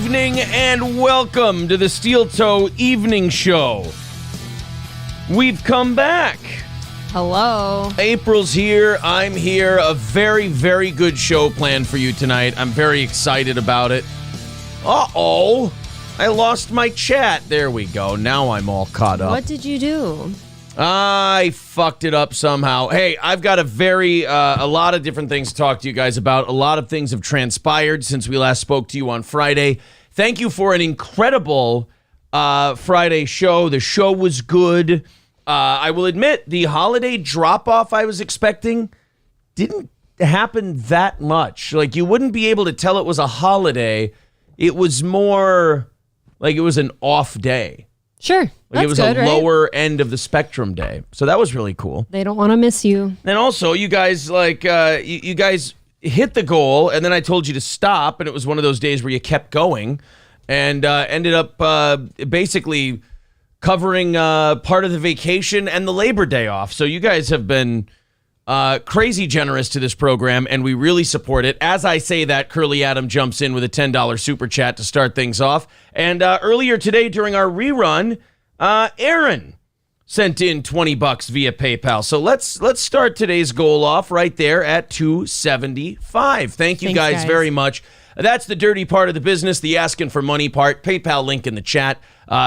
evening and welcome to the Steel Toe Evening Show. We've come back. Hello. April's here. I'm here. A very, very good show planned for you tonight. I'm very excited about it. Uh-oh. I lost my chat. There we go. Now I'm all caught up. What did you do? I fucked it up somehow. Hey, I've got a lot of different things to talk to you guys about. A lot of things have transpired since we last spoke to you on Friday. Thank you for an incredible Friday show. The show was good. I will admit, the holiday drop-off I was expecting didn't happen that much. Like, you wouldn't be able to tell it was a holiday. It was more like it was an off day. Sure. Like, it was good, a right? lower end of the spectrum day. So that was really cool. They don't want to miss you. And also, you guys, you guys hit the goal, and then I told you to stop, and it was one of those days where you kept going and ended up basically covering part of the vacation and the Labor Day off. So you guys have been crazy generous to this program, and we really support it. As I say that, Curly Adam jumps in with a $10 super chat to start things off. And earlier today during our rerun, Aaron sent in $20 via PayPal. So let's start today's goal off right there at $275. Thank you guys very much. That's the dirty part of the business, the asking for money part. PayPal link in the chat.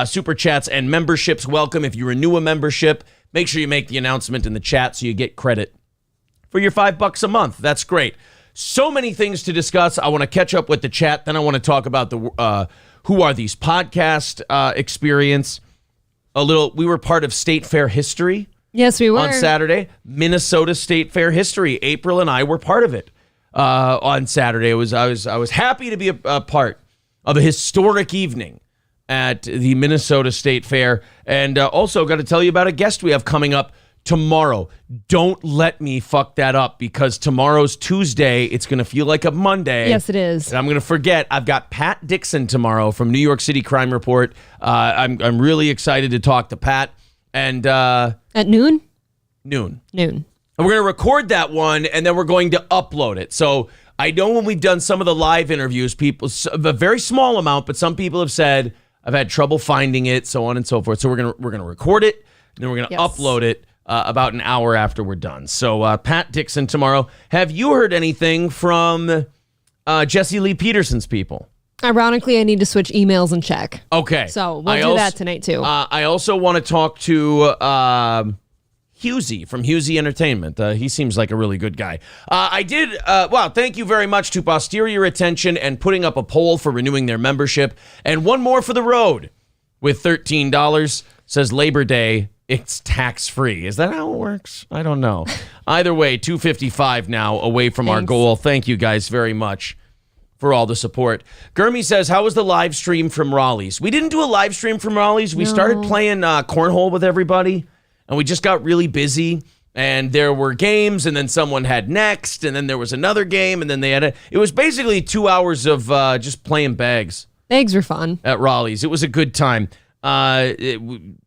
Super chats and memberships welcome. If you renew a membership, make sure you make the announcement in the chat so you get credit for your $5 a month. That's great. So many things to discuss. I want to catch up with the chat. Then I want to talk about the Who Are These podcast experience. We were part of State Fair history. Yes, we were. On Saturday. Minnesota State Fair history. April and I were part of it on Saturday. I was happy to be a part of a historic evening at the Minnesota State Fair. And also got to tell you about a guest we have coming up tomorrow. Don't let me fuck that up, because tomorrow's Tuesday. It's going to feel like a Monday. Yes, it is. And I'm going to forget. I've got Pat Dixon tomorrow from New York City Crime Report. I'm really excited to talk to Pat. And at noon? Noon. And we're going to record that one, and then we're going to upload it. So I know when we've done some of the live interviews, a very small amount, but some people have said, I've had trouble finding it, so on and so forth. So we're gonna record it, and then we're going to upload it about an hour after we're done. So Pat Dixon tomorrow. Have you heard anything from Jesse Lee Peterson's people? Ironically, I need to switch emails and check. Okay. So we'll do that tonight, too. I also want to talk to Husey from Husey Entertainment. He seems like a really good guy. Thank you very much to Posterior Attention and putting up a poll for renewing their membership. And one more for the road with $13. Says Labor Day, it's tax-free. Is that how it works? I don't know. Either way, $255 now away from our goal. Thank you guys very much for all the support. Gurmy says, how was the live stream from Raleigh's? We didn't do a live stream from Raleigh's. We started playing cornhole with everybody, and we just got really busy. And there were games, and then someone had next, and then there was another game, and then they had it was basically 2 hours of just playing bags. Bags were fun. At Raleigh's. It was a good time. I'm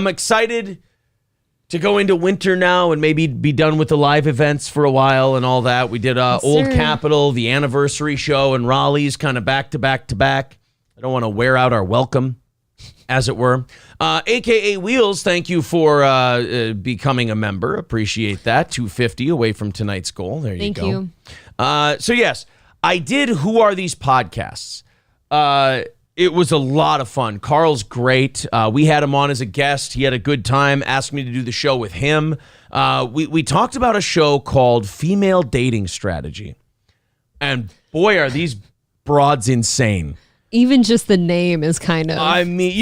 excited to go into winter now and maybe be done with the live events for a while and all that. We did Old Capitol, the anniversary show, and Raleigh's kind of back to back to back. I don't want to wear out our welcome, as it were. AKA Wheels, thank you for becoming a member. Appreciate that. $250 away from tonight's goal. There you go. Thank you. So yes, I did Who Are These Podcasts? It was a lot of fun. Carl's great. We had him on as a guest. He had a good time. Asked me to do the show with him. We talked about a show called Female Dating Strategy. And boy, are these broads insane. Even just the name is kind of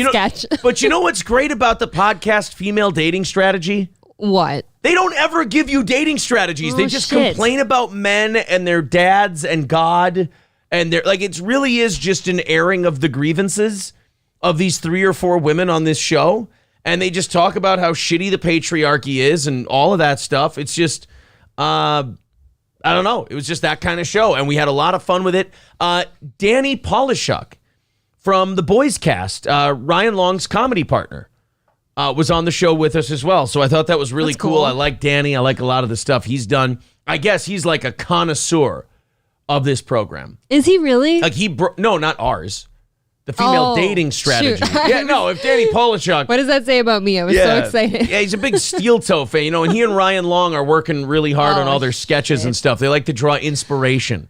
sketch. But you know what's great about the podcast Female Dating Strategy? What? They don't ever give you dating strategies. They just complain about men and their dads and God. And they're like, it really is just an airing of the grievances of these 3 or 4 women on this show. And they just talk about how shitty the patriarchy is and all of that stuff. It's just, I don't know. It was just that kind of show. And we had a lot of fun with it. Danny Polishuk from the Boys Cast, Ryan Long's comedy partner, was on the show with us as well. So I thought that was really cool. I like Danny. I like a lot of the stuff he's done. I guess he's like a connoisseur of this program. Is he really? Like no, not ours. the female dating strategy. Shoot. Yeah, no, if Danny Polishuk. What does that say about me? I was so excited. Yeah, he's a big steel toe fan, and he and Ryan Long are working really hard on all their sketches and stuff. They like to draw inspiration.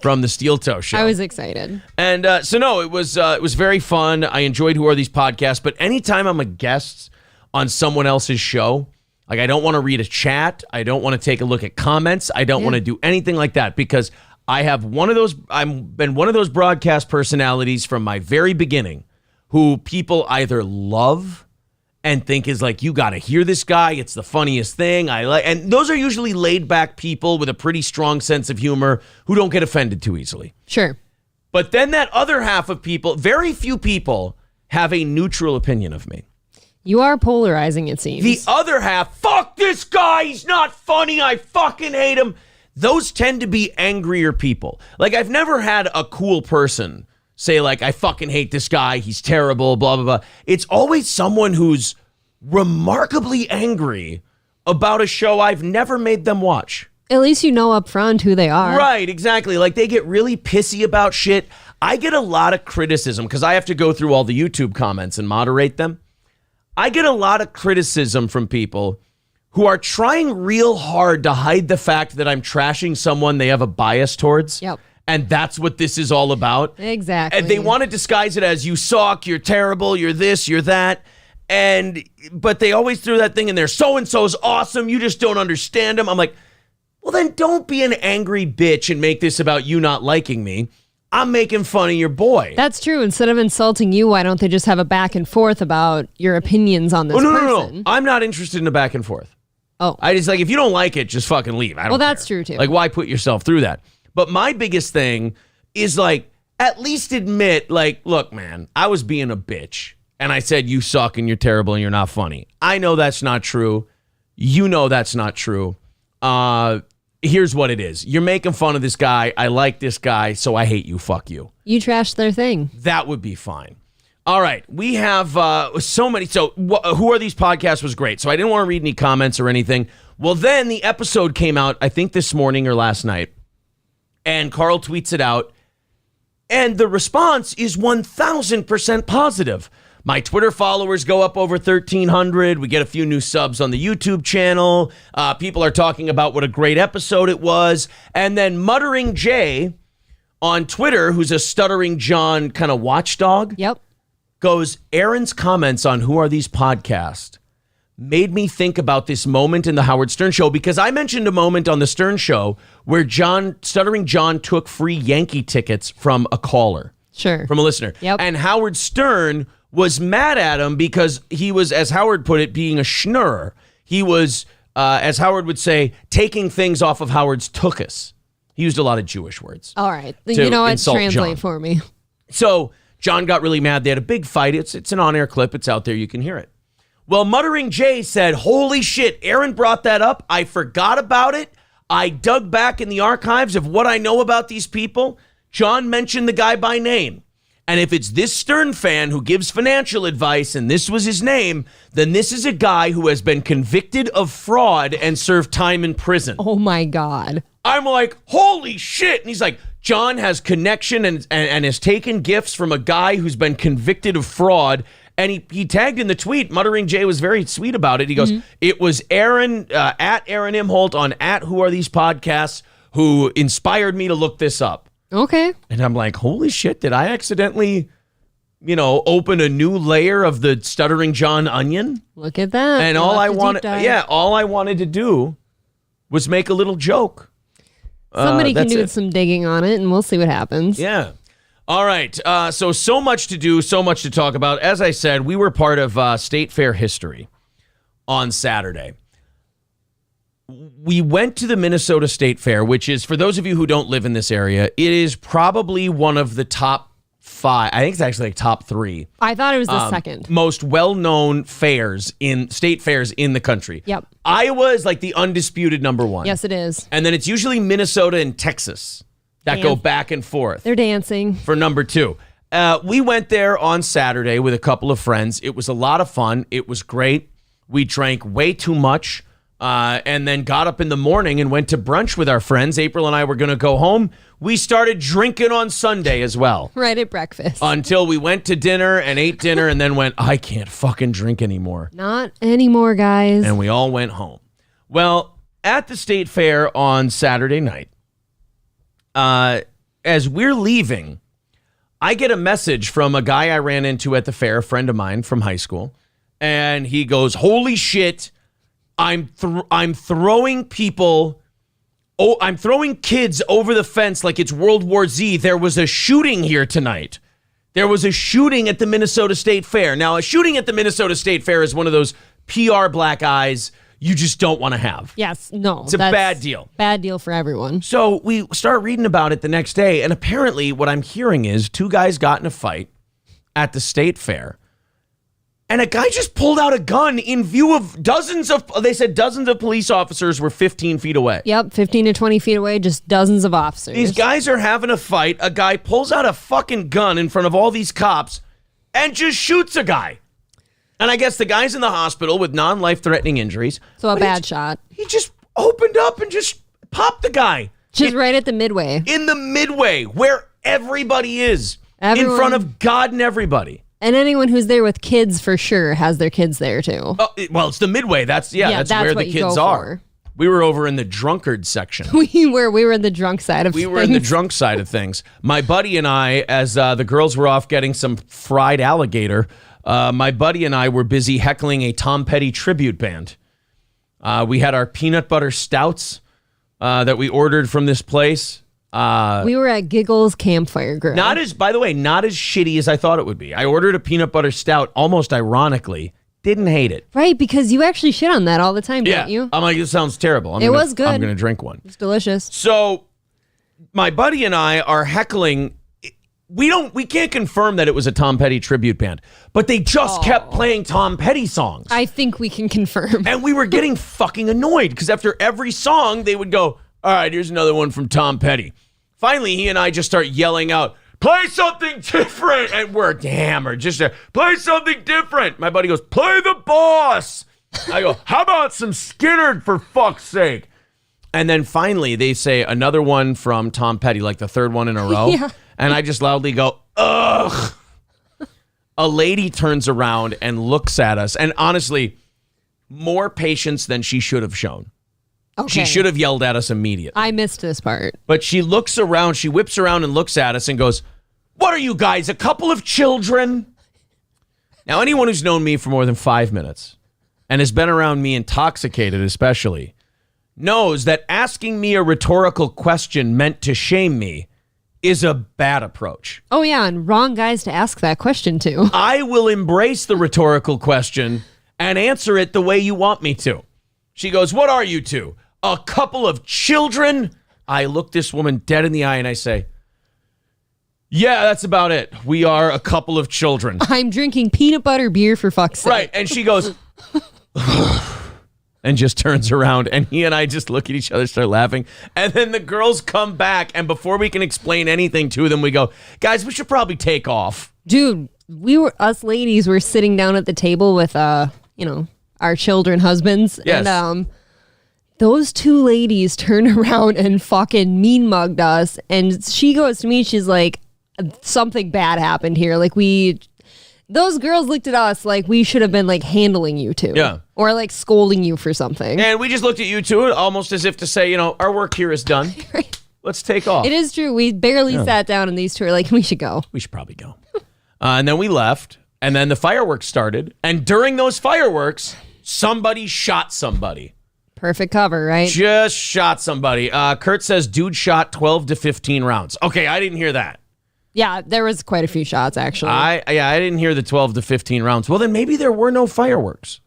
From the Steel Toe Show. I was excited. And it was very fun. I enjoyed Who Are These Podcasts, but anytime I'm a guest on someone else's show, like I don't want to read a chat, I don't want to take a look at comments, I don't want to do anything like that because I've been one of those broadcast personalities from my very beginning who people either love and think is like, you got to hear this guy. It's the funniest thing. And those are usually laid back people with a pretty strong sense of humor who don't get offended too easily. Sure. But then that other half of people, very few people have a neutral opinion of me. You are polarizing, it seems. The other half, fuck this guy. He's not funny. I fucking hate him. Those tend to be angrier people. Like I've never had a cool person say like, I fucking hate this guy, he's terrible, blah, blah, blah. It's always someone who's remarkably angry about a show I've never made them watch. At least you know up front who they are. Right, exactly. Like they get really pissy about shit. I get a lot of criticism because I have to go through all the YouTube comments and moderate them. I get a lot of criticism from people who are trying real hard to hide the fact that I'm trashing someone they have a bias towards. Yep. And that's what this is all about. Exactly. And they want to disguise it as you suck, you're terrible, you're this, you're that. But they always throw that thing in there. So-and-so's awesome. You just don't understand him. I'm like, well, then don't be an angry bitch and make this about you not liking me. I'm making fun of your boy. That's true. Instead of insulting you, why don't they just have a back and forth about your opinions on this person? No. I'm not interested in a back and forth. Oh. I just like, if you don't like it, just fucking leave. I don't that's care. true too. Like, why put yourself through that? But my biggest thing is like, at least admit, like, look, man, I was being a bitch. And I said, you suck and you're terrible and you're not funny. I know that's not true. You know that's not true. Here's what it is. You're making fun of this guy. I like this guy, so I hate you. Fuck you. You trashed their thing. That would be fine. All right. We have so many. So Who Are These Podcasts was great. So I didn't want to read any comments or anything. Well, then the episode came out, I think this morning or last night. And Carl tweets it out. And the response is 1,000% positive. My Twitter followers go up over 1,300. We get a few new subs on the YouTube channel. People are talking about what a great episode it was. And then Muttering Jay on Twitter, who's a Stuttering John kind of watchdog, goes, Aaron's comments on Who Are These Podcasts made me think about this moment in the Howard Stern Show, because I mentioned a moment on the Stern Show where Stuttering John took free Yankee tickets from a caller. Sure. From a listener. Yep. And Howard Stern was mad at him because he was, as Howard put it, being a schnurr. He was, as Howard would say, taking things off of Howard's tuchus. He used a lot of Jewish words. All right. You know what? Translate John for me. So John got really mad. They had a big fight. It's an on-air clip. It's out there. You can hear it. Well, Muttering Jay said, holy shit, Aaron brought that up. I forgot about it. I dug back in the archives of what I know about these people. John mentioned the guy by name. And if it's this Stern fan who gives financial advice and this was his name, then this is a guy who has been convicted of fraud and served time in prison. Oh, my God. I'm like, holy shit. And he's like, John has connection and has taken gifts from a guy who's been convicted of fraud. And he tagged in the tweet. Muttering Jay was very sweet about it. He goes, it was Aaron, at Aaron Imholt on at Who Are These Podcasts, who inspired me to look this up. Okay. And I'm like, holy shit, did I accidentally, open a new layer of the Stuttering John onion? Look at that. And all I wanted to do was make a little joke. Somebody can do some digging on it, and we'll see what happens. Yeah. All right. So much to do, so much to talk about. As I said, we were part of State Fair history on Saturday. We went to the Minnesota State Fair, which is, for those of you who don't live in this area, it is probably one of the top 5. I think it's actually like top 3. I thought it was the second. Most well-known state fairs in the country. Yep. Iowa is like the undisputed number 1. Yes, it is. And then it's usually Minnesota and Texas that go back and forth. They're dancing. For number 2. We went there on Saturday with a couple of friends. It was a lot of fun. It was great. We drank way too much. and then got up in the morning and went to brunch with our friends. April and I were going to go home. We started drinking on Sunday as well. Right at breakfast. Until we went to dinner and ate dinner and then went, I can't fucking drink anymore. Not anymore, guys. And we all went home. Well, at the state fair on Saturday night, as we're leaving, I get a message from a guy I ran into at the fair, a friend of mine from high school. And he goes, holy shit, I'm throwing people... Oh, I'm throwing kids over the fence like it's World War Z. There was a shooting here tonight. There was a shooting at the Minnesota State Fair. Now, a shooting at the Minnesota State Fair is one of those PR black eyes you just don't want to have. Yes, no. It's a bad deal. Bad deal for everyone. So we start reading about it the next day, and apparently what I'm hearing is 2 guys got in a fight at the State Fair. And a guy just pulled out a gun in view of dozens of police officers were 15 feet away. Yep, 15 to 20 feet away, just dozens of officers. These guys are having a fight. A guy pulls out a fucking gun in front of all these cops and just shoots a guy. And I guess the guy's in the hospital with non-life-threatening injuries. So a bad shot. He just opened up and just popped the guy. Just right at the midway. In the midway, where everybody is. Everyone. In front of God and everybody. And anyone who's there with kids for sure has their kids there too. Oh, well, it's the midway. That's where the kids are. We were over in the drunkard section. We were in the drunk side of things. We were in the drunk side of things. My buddy and I, as the girls were off getting some fried alligator, my buddy and I were busy heckling a Tom Petty tribute band. We had our peanut butter stouts that we ordered from this place. We were at Giggles Campfire Grill. By the way, not as shitty as I thought it would be. I ordered a peanut butter stout, almost ironically. Didn't hate it. Right, because you actually shit on that all the time, don't you? I'm like, this sounds terrible. It was good. I'm going to drink one. It's delicious. So my buddy and I are heckling. We can't confirm that it was a Tom Petty tribute band, but they just kept playing Tom Petty songs. I think we can confirm. And we were getting fucking annoyed because after every song, they would go, all right, here's another one from Tom Petty. Finally, he and I just start yelling out, play something different. And we're hammered. Just play something different. My buddy goes, play the boss. I go, how about some Skynyrd for fuck's sake? And then finally, they say another one from Tom Petty, like the third one in a row. Yeah. And I just loudly go, ugh. A lady turns around and looks at us. And honestly, more patience than she should have shown. Okay. She should have yelled at us immediately. I missed this part. But she looks around, she whips around and looks at us and goes, what are you guys, a couple of children? Now, anyone who's known me for more than 5 minutes and has been around me intoxicated especially knows that asking me a rhetorical question meant to shame me is a bad approach. Oh, yeah, and wrong guys to ask that question to. I will embrace the rhetorical question and answer it the way you want me to. She goes, what are you two? A couple of children? I look this woman dead in the eye and I say, yeah, that's about it. We are a couple of children. I'm drinking peanut butter beer for fuck's sake. Right. And she goes, and just turns around and he and I just look at each other, start laughing. And then the girls come back. And before we can explain anything to them, we go, guys, we should probably take off. Dude, us ladies were sitting down at the table with, our children husbands. Yes. And those 2 ladies turned around and fucking mean mugged us. And she goes to me, she's like, something bad happened here. Like those girls looked at us like we should have been like handling you two. Yeah. Or like scolding you for something. And we just looked at you two almost as if to say, our work here is done. Right. Let's take off. It is true. We barely sat down and these 2 are like, we should go. We should probably go. And then we left. And then the fireworks started. And during those fireworks, somebody shot somebody. Perfect cover, right? Just shot somebody. Kurt says dude shot 12 to 15 rounds. Okay, I didn't hear that. Yeah, there was quite a few shots, actually. I didn't hear the 12 to 15 rounds. Well, then maybe there were no fireworks.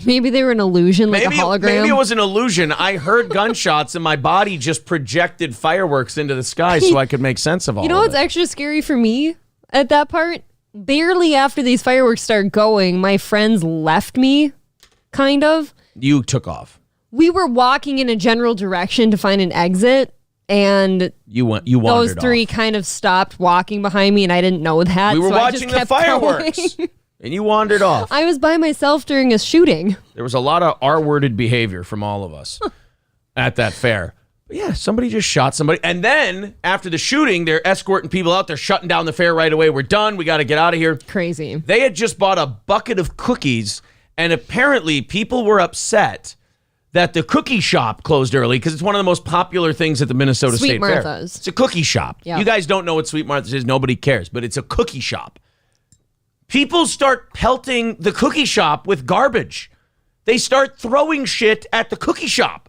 Maybe they were an illusion, like a hologram. Maybe it was an illusion. I heard gunshots and my body just projected fireworks into the sky so I could make sense of all of it. You know what's extra scary for me at that part? Barely after these fireworks started going, my friends left me, kind of. You took off. We were walking in a general direction to find an exit, and you wandered those 3 off. kind of stopped walking behind me, and I didn't know that. We were so watching I just the fireworks. and you wandered off. I was by myself during a shooting. There was a lot of R-worded behavior from all of us at that fair. But yeah, somebody just shot somebody. And then after the shooting, they're escorting people out. They're shutting down the fair right away. We're done. We got to get out of here. Crazy. They had just bought a bucket of cookies, and apparently people were upset that the cookie shop closed early because it's one of the most popular things at the Minnesota Sweet State Fair. Martha's. It's a cookie shop. Yeah. You guys don't know what Sweet Martha's is. Nobody cares, but it's a cookie shop. People start pelting the cookie shop with garbage. They start throwing shit at the cookie shop.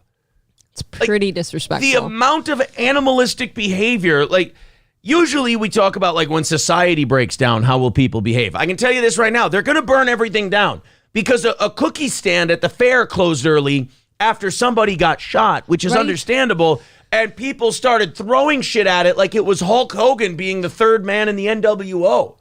It's pretty disrespectful. The amount of animalistic behavior, like usually we talk about like when society breaks down, how will people behave? I can tell you this right now. They're going to burn everything down because a cookie stand at the fair closed early after somebody got shot, which is understandable. And people started throwing shit at it like it was Hulk Hogan being the third man in the NWO.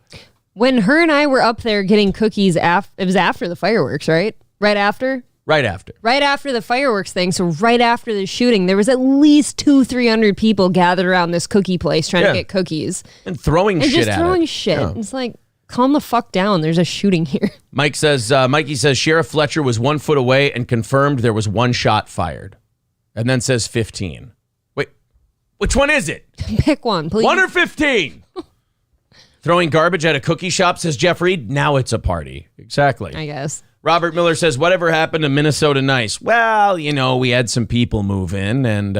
When her and I were up there getting cookies, it was after the fireworks, right? Right after? Right after. Right after the fireworks thing, so right after the shooting, there was at least 200-300 people gathered around this cookie place trying to get cookies. And throwing shit at it. And just throwing shit. Yeah. It's like, calm the fuck down. There's a shooting here. Mikey says Sheriff Fletcher was 1 foot away and confirmed there was one shot fired. And then says 15. Wait, which one is it? Pick one, please. 1 or 15? Throwing garbage at a cookie shop, says Jeff Reed. Now it's a party. Exactly. I guess. Robert Miller says, whatever happened to Minnesota Nice? Well, we had some people move in and,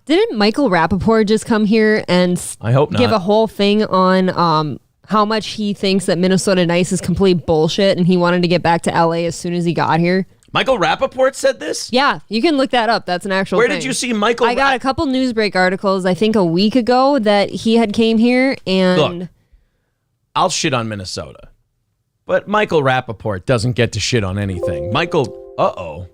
Didn't Michael Rappaport just come here and I hope not. give a whole thing on how much he thinks that Minnesota Nice is complete bullshit and he wanted to get back to LA as soon as he got here? Michael Rappaport said this? Yeah, you can look that up. That's an actual Where thing. did you see Michael? I got a couple Newsbreak articles, I think a week ago, that he had came here and... Look, I'll shit on Minnesota. But Michael Rappaport doesn't get to shit on anything. Michael, uh-oh.